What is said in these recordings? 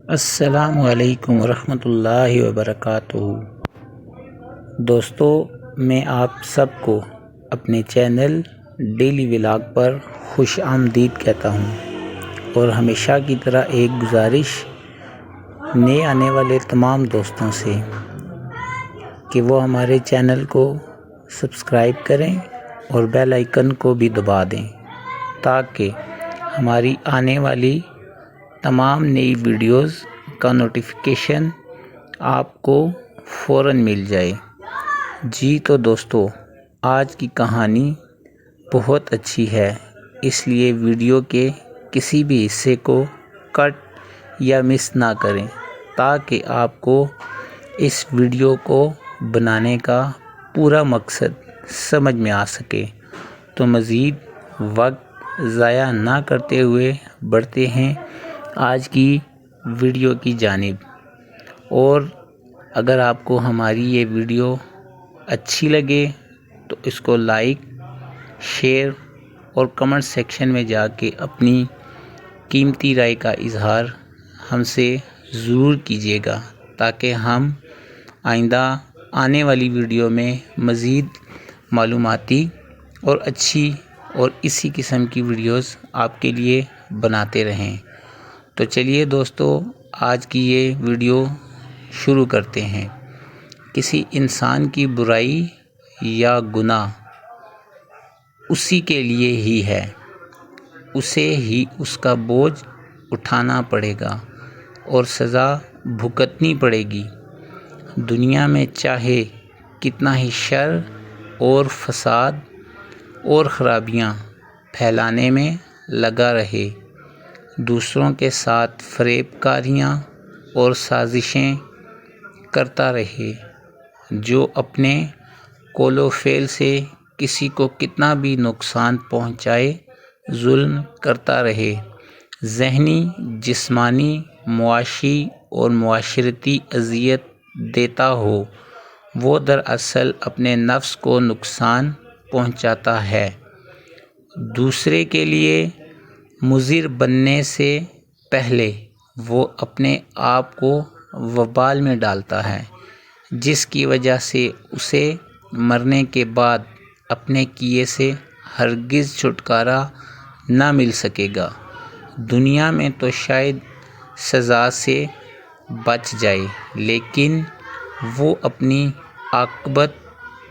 السلام علیکم ورحمۃ اللہ وبرکاتہ۔ دوستو، میں آپ سب کو اپنے چینل ڈیلی ولاگ پر خوش آمدید کہتا ہوں، اور ہمیشہ کی طرح ایک گزارش نئے آنے والے تمام دوستوں سے کہ وہ ہمارے چینل کو سبسکرائب کریں اور بیل آئیکن کو بھی دبا دیں تاکہ ہماری آنے والی تمام نئی ویڈیوز کا نوٹیفیکیشن آپ کو فوراً مل جائے۔ جی تو دوستو، آج کی کہانی بہت اچھی ہے، اس لیے ویڈیو کے کسی بھی حصے کو کٹ یا مس نہ کریں تاکہ آپ کو اس ویڈیو کو بنانے کا پورا مقصد سمجھ میں آ سکے۔ تو مزید وقت ضائع نہ کرتے ہوئے بڑھتے ہیں آج کی ویڈیو کی جانب، اور اگر آپ کو ہماری یہ ویڈیو اچھی لگے تو اس کو لائک، شیئر اور کمنٹ سیکشن میں جا کے اپنی قیمتی رائے کا اظہار ہم سے ضرور کیجیے گا تاکہ ہم آئندہ آنے والی ویڈیو میں مزید معلوماتی اور اچھی اور اسی قسم کی ویڈیوز آپ کے لیے بناتے رہیں۔ تو چلیے دوستو، آج کی یہ ویڈیو شروع کرتے ہیں۔ کسی انسان کی برائی یا گناہ اسی کے لیے ہی ہے، اسے ہی اس کا بوجھ اٹھانا پڑے گا اور سزا بھگتنی پڑے گی۔ دنیا میں چاہے کتنا ہی شر اور فساد اور خرابیاں پھیلانے میں لگا رہے، دوسروں کے ساتھ فریب کاریاں اور سازشیں کرتا رہے، جو اپنے قول و فعل سے کسی کو کتنا بھی نقصان پہنچائے، ظلم کرتا رہے، ذہنی، جسمانی، معاشی اور معاشرتی اذیت دیتا ہو، وہ دراصل اپنے نفس کو نقصان پہنچاتا ہے۔ دوسرے کے لیے مضر بننے سے پہلے وہ اپنے آپ کو وبال میں ڈالتا ہے، جس کی وجہ سے اسے مرنے کے بعد اپنے کیے سے ہرگز چھٹکارا نہ مل سکے گا۔ دنیا میں تو شاید سزا سے بچ جائے، لیکن وہ اپنی عاقبت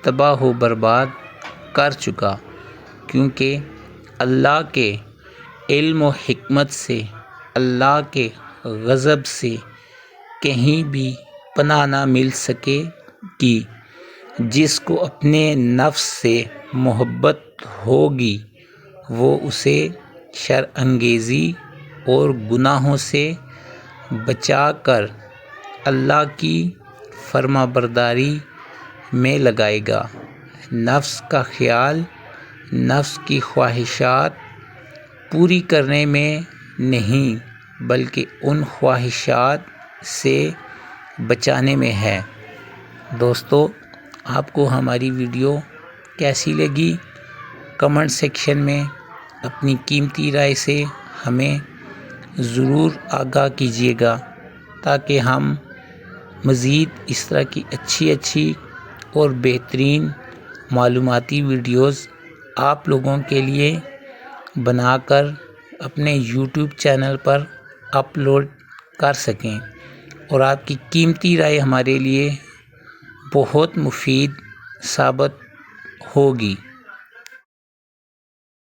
تباہ و برباد کر چکا، کیونکہ اللہ کے علم و حکمت سے، اللہ کے غضب سے کہیں بھی پناہ نہ مل سکے گی۔ جس کو اپنے نفس سے محبت ہوگی وہ اسے شر انگیزی اور گناہوں سے بچا کر اللہ کی فرما برداری میں لگائے گا۔ نفس کا خیال نفس کی خواہشات پوری کرنے میں نہیں بلکہ ان خواہشات سے بچانے میں ہے۔ دوستو، آپ کو ہماری ویڈیو کیسی لگی؟ کمنٹ سیکشن میں اپنی قیمتی رائے سے ہمیں ضرور آگاہ کیجیے گا تاکہ ہم مزید اس طرح کی اچھی اور بہترین معلوماتی ویڈیوز آپ لوگوں کے لیے بنا کر اپنے یوٹیوب چینل پر اپلوڈ کر سکیں، اور آپ کی قیمتی رائے ہمارے لیے بہت مفید ثابت ہوگی۔